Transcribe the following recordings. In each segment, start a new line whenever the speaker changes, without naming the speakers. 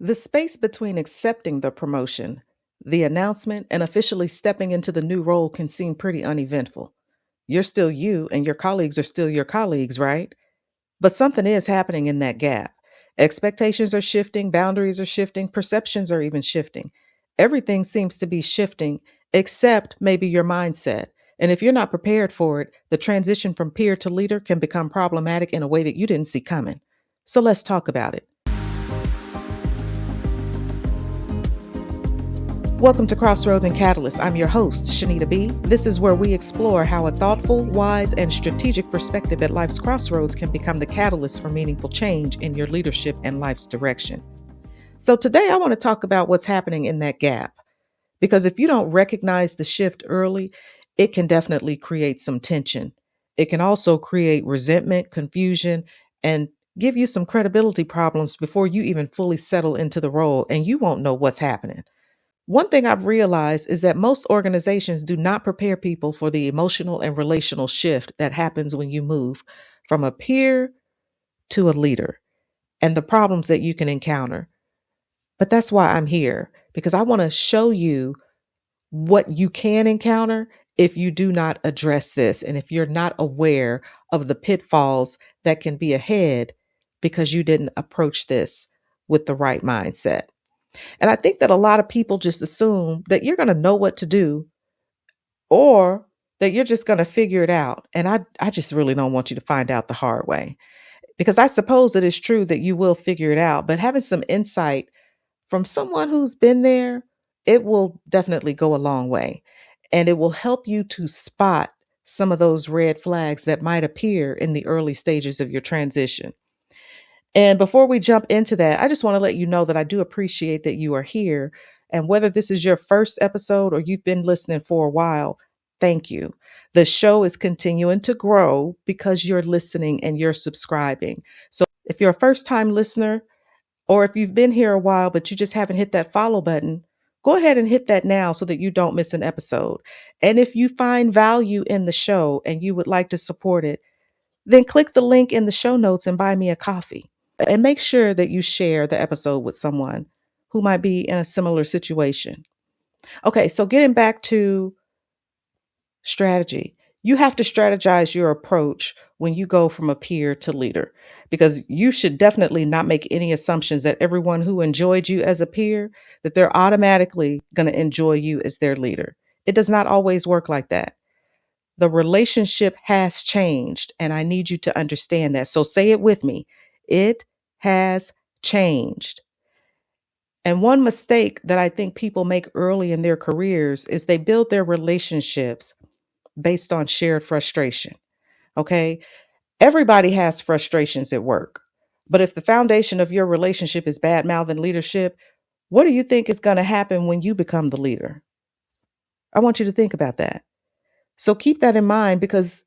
The space between accepting the promotion, the announcement, and officially stepping into the new role can seem pretty uneventful. You're still you, and your colleagues are still your colleagues, right? But something is happening in that gap. Expectations are shifting, boundaries are shifting, perceptions are even shifting. Everything seems to be shifting, except maybe your mindset. And if you're not prepared for it, the transition from peer to leader can become problematic in a way that you didn't see coming. So let's talk about it. Welcome to Crossroads and Catalyst. I'm your host, Shanita B. This is where we explore how a thoughtful, wise, and strategic perspective at life's crossroads can become the catalyst for meaningful change in your leadership and life's direction. So today I want to talk about what's happening in that gap. Because if you don't recognize the shift early, it can definitely create some tension. It can also create resentment, confusion, and give you some credibility problems before you even fully settle into the role, and you won't know what's happening. One thing I've realized is that most organizations do not prepare people for the emotional and relational shift that happens when you move from a peer to a leader and the problems that you can encounter. But that's why I'm here, because I want to show you what you can encounter if you do not address this and if you're not aware of the pitfalls that can be ahead because you didn't approach this with the right mindset. And I think that a lot of people just assume that you're going to know what to do or that you're just going to figure it out. And I just really don't want you to find out the hard way, because I suppose it is true that you will figure it out, but having some insight from someone who's been there, it will definitely go a long way. And it will help you to spot some of those red flags that might appear in the early stages of your transition. And before we jump into that, I just want to let you know that I do appreciate that you are here. And whether this is your first episode or you've been listening for a while, thank you. The show is continuing to grow because you're listening and you're subscribing. So if you're a first time listener, or if you've been here a while, but you just haven't hit that follow button, go ahead and hit that now so that you don't miss an episode. And if you find value in the show and you would like to support it, then click the link in the show notes and buy me a coffee. And make sure that you share the episode with someone who might be in a similar situation. Okay, so getting back to strategy. You have to strategize your approach when you go from a peer to leader, because you should definitely not make any assumptions that everyone who enjoyed you as a peer, that they're automatically going to enjoy you as their leader. It does not always work like that. The relationship has changed, and I need you to understand that. So say it with me. It has changed. And one mistake that I think people make early in their careers is they build their relationships based on shared frustration. Okay. Everybody has frustrations at work. But if the foundation of your relationship is bad mouthing leadership, what do you think is going to happen when you become the leader? I want you to think about that. So keep that in mind, because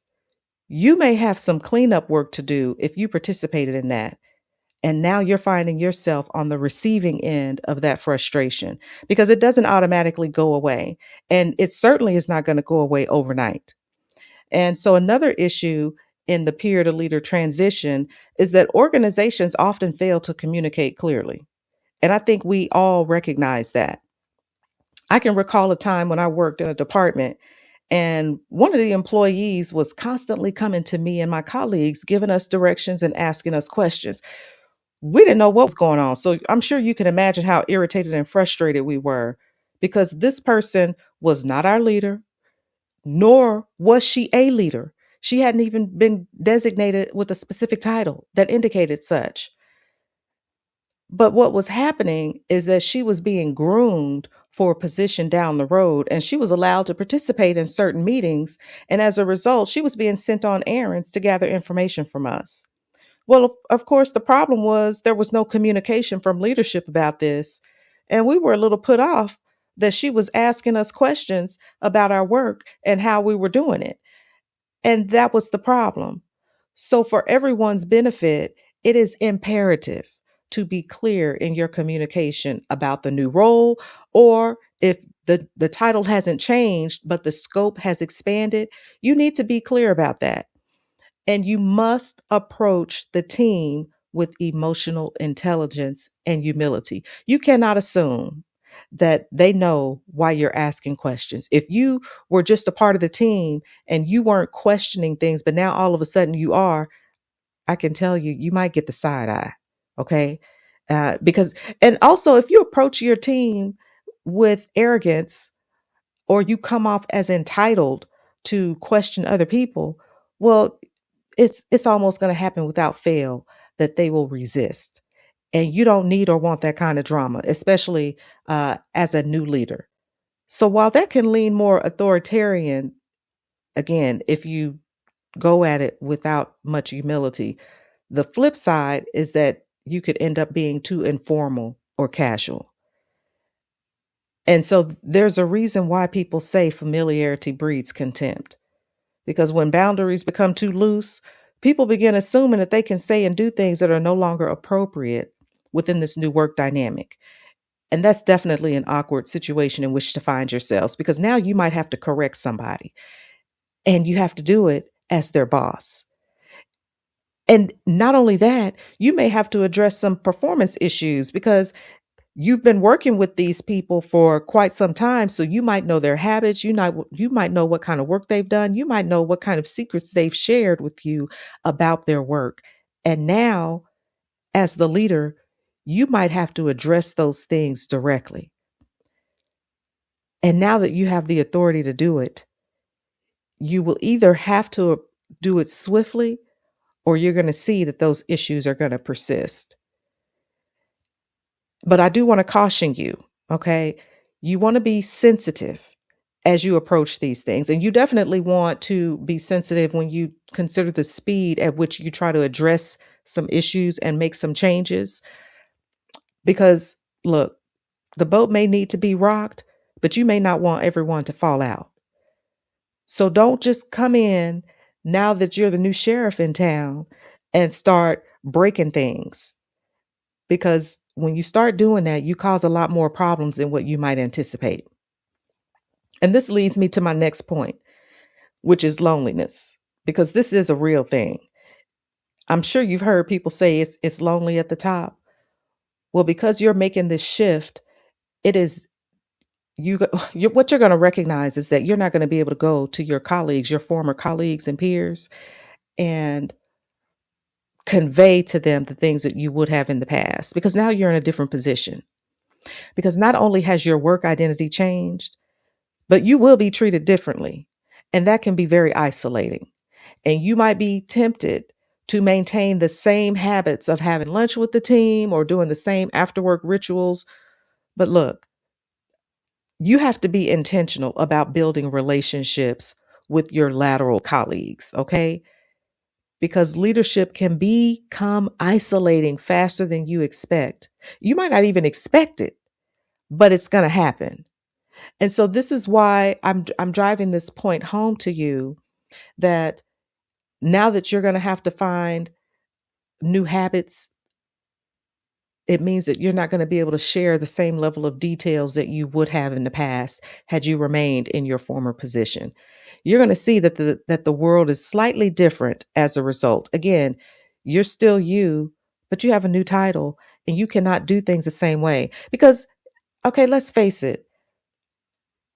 you may have some cleanup work to do if you participated in that. And now you're finding yourself on the receiving end of that frustration, because it doesn't automatically go away. And it certainly is not going to go away overnight. And so another issue in the peer to leader transition is that organizations often fail to communicate clearly. And I think we all recognize that. I can recall a time when I worked in a department and one of the employees was constantly coming to me and my colleagues, giving us directions and asking us questions. We didn't know what was going on. So I'm sure you can imagine how irritated and frustrated we were, because this person was not our leader, nor was she a leader. She hadn't even been designated with a specific title that indicated such. But what was happening is that she was being groomed for a position down the road, and she was allowed to participate in certain meetings. And as a result, she was being sent on errands to gather information from us. Well, of course, the problem was there was no communication from leadership about this. And we were a little put off that she was asking us questions about our work and how we were doing it. And that was the problem. So, for everyone's benefit, it is imperative to be clear in your communication about the new role, or if the title hasn't changed, but the scope has expanded, you need to be clear about that. And you must approach the team with emotional intelligence and humility. You cannot assume that they know why you're asking questions. If you were just a part of the team and you weren't questioning things, but now all of a sudden you are, I can tell you, you might get the side eye. Okay. Because, and also if you approach your team with arrogance or you come off as entitled to question other people, well, it's almost going to happen without fail that they will resist. And you don't need or want that kind of drama, especially as a new leader. So while that can lean more authoritarian, again, if you go at it without much humility, the flip side is that you could end up being too informal or casual. And so there's a reason why people say familiarity breeds contempt. Because when boundaries become too loose, people begin assuming that they can say and do things that are no longer appropriate within this new work dynamic. And that's definitely an awkward situation in which to find yourselves because now you might have to correct somebody and you have to do it as their boss. And not only that, you may have to address some performance issues because you've been working with these people for quite some time. So you might know their habits. You might know what kind of work they've done. You might know what kind of secrets they've shared with you about their work. And now, as the leader, you might have to address those things directly. And now that you have the authority to do it, you will either have to do it swiftly or you're going to see that those issues are going to persist. But I do want to caution you, okay? You want to be sensitive as you approach these things. And you definitely want to be sensitive when you consider the speed at which you try to address some issues and make some changes. Because look, the boat may need to be rocked, but you may not want everyone to fall out. So don't just come in now that you're the new sheriff in town and start breaking things. Because when you start doing that, you cause a lot more problems than what you might anticipate. And this leads me to my next point, which is loneliness, because this is a real thing. I'm sure you've heard people say it's lonely at the top. Well, because you're making this shift, it is what you're going to recognize is that you're not going to be able to go to your colleagues, your former colleagues and peers, and convey to them the things that you would have in the past, because now you're in a different position. Because not only has your work identity changed, but you will be treated differently. And that can be very isolating. And you might be tempted to maintain the same habits of having lunch with the team or doing the same after work rituals. But look, you have to be intentional about building relationships with your lateral colleagues, okay? Because leadership can become isolating faster than you expect. You might not even expect it, but it's going to happen. And so this is why I'm driving this point home to you that now that you're going to have to find new habits, it means that you're not going to be able to share the same level of details that you would have in the past had you remained in your former position. You're going to see that the world is slightly different as a result. Again, you're still you, but you have a new title and you cannot do things the same way. Because, okay, let's face it.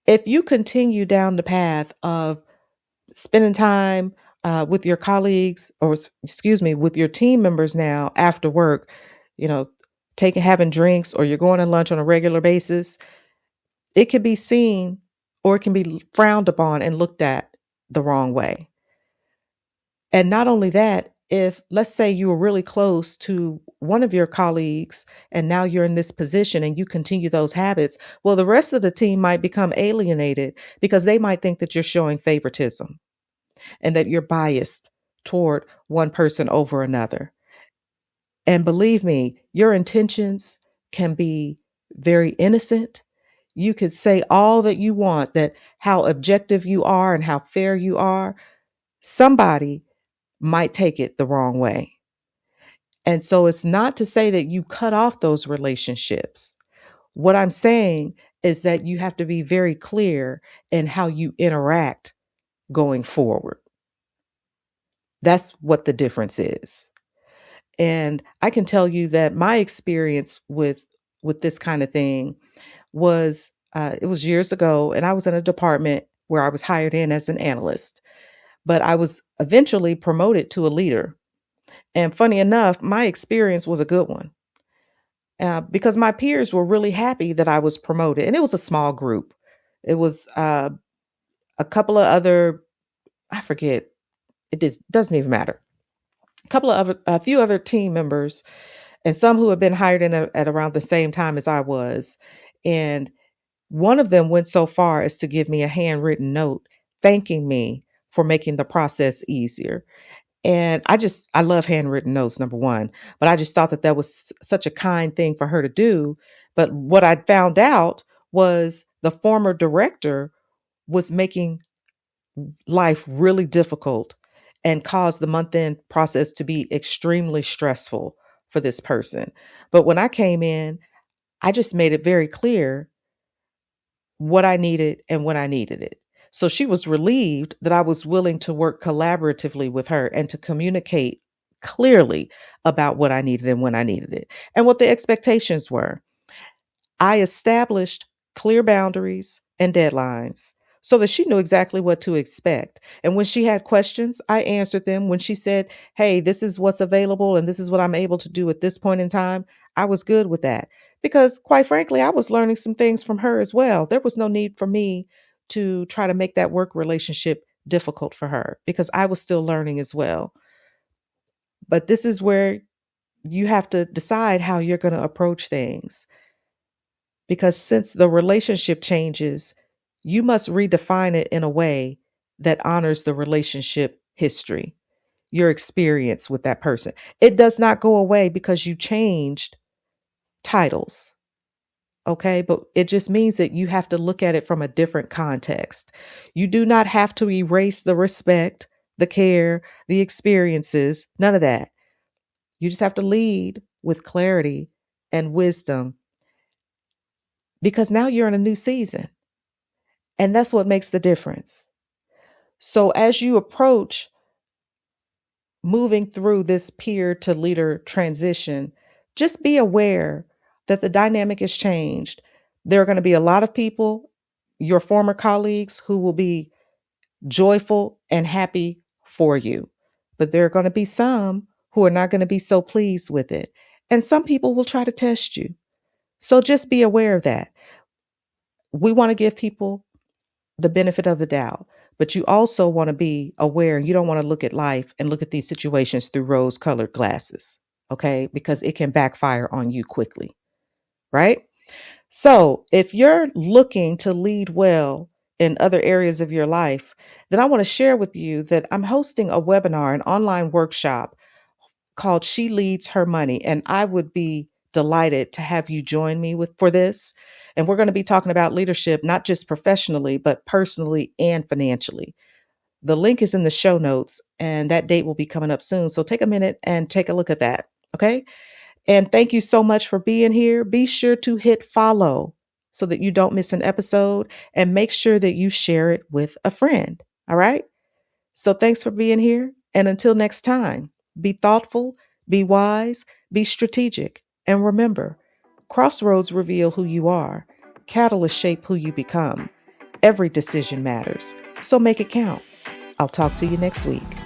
If you continue down the path of spending time with your colleagues or excuse me, with your team members now after work, you know, having drinks or you're going to lunch on a regular basis, it can be seen or it can be frowned upon and looked at the wrong way. And not only that, if let's say you were really close to one of your colleagues and now you're in this position and you continue those habits, well, the rest of the team might become alienated because they might think that you're showing favoritism and that you're biased toward one person over another. And believe me, your intentions can be very innocent. You could say all that you want, that how objective you are and how fair you are. Somebody might take it the wrong way. And so it's not to say that you cut off those relationships. What I'm saying is that you have to be very clear in how you interact going forward. That's what the difference is. And I can tell you that my experience with this kind of thing was it was years ago, and I was in a department where I was hired in as an analyst, but I was eventually promoted to a leader. And funny enough, my experience was a good one because my peers were really happy that I was promoted, and it was a small group. It was a couple of other, I forget, doesn't even matter. A few other team members, and some who had been hired in at around the same time as I was. And one of them went so far as to give me a handwritten note thanking me for making the process easier. And I love handwritten notes, number one, but I just thought that that was such a kind thing for her to do. But what I found out was the former director was making life really difficult and caused the month end process to be extremely stressful for this person. But when I came in, I just made it very clear what I needed and when I needed it. So she was relieved that I was willing to work collaboratively with her and to communicate clearly about what I needed and when I needed it and what the expectations were. I established clear boundaries and deadlines so that she knew exactly what to expect. And when she had questions, I answered them. When she said, "Hey, this is what's available and this is what I'm able to do at this point in time," I was good with that because, quite frankly, I was learning some things from her as well. There was no need for me to try to make that work relationship difficult for her because I was still learning as well. But this is where you have to decide how you're going to approach things. Because since the relationship changes, you must redefine it in a way that honors the relationship history, your experience with that person. It does not go away because you changed titles. Okay. But it just means that you have to look at it from a different context. You do not have to erase the respect, the care, the experiences, none of that. You just have to lead with clarity and wisdom because now you're in a new season. And that's what makes the difference. So as you approach moving through this peer to leader transition, just be aware that the dynamic has changed. There are going to be a lot of people, your former colleagues, who will be joyful and happy for you. But there are going to be some who are not going to be so pleased with it. And some people will try to test you. So just be aware of that. We want to give people the benefit of the doubt, but you also want to be aware. You don't want to look at life and look at these situations through rose colored glasses, okay? Because it can backfire on you quickly, right? So if you're looking to lead well in other areas of your life, then I want to share with you that I'm hosting a webinar, an online workshop called She Leads Her Money. And I would be delighted to have you join me for this. And we're going to be talking about leadership, not just professionally, but personally and financially. The link is in the show notes, and that date will be coming up soon. So take a minute and take a look at that. Okay. And thank you so much for being here. Be sure to hit follow so that you don't miss an episode, and make sure that you share it with a friend. All right. So thanks for being here. And until next time, be thoughtful, be wise, be strategic. And remember, crossroads reveal who you are. Catalysts shape who you become. Every decision matters. So make it count. I'll talk to you next week.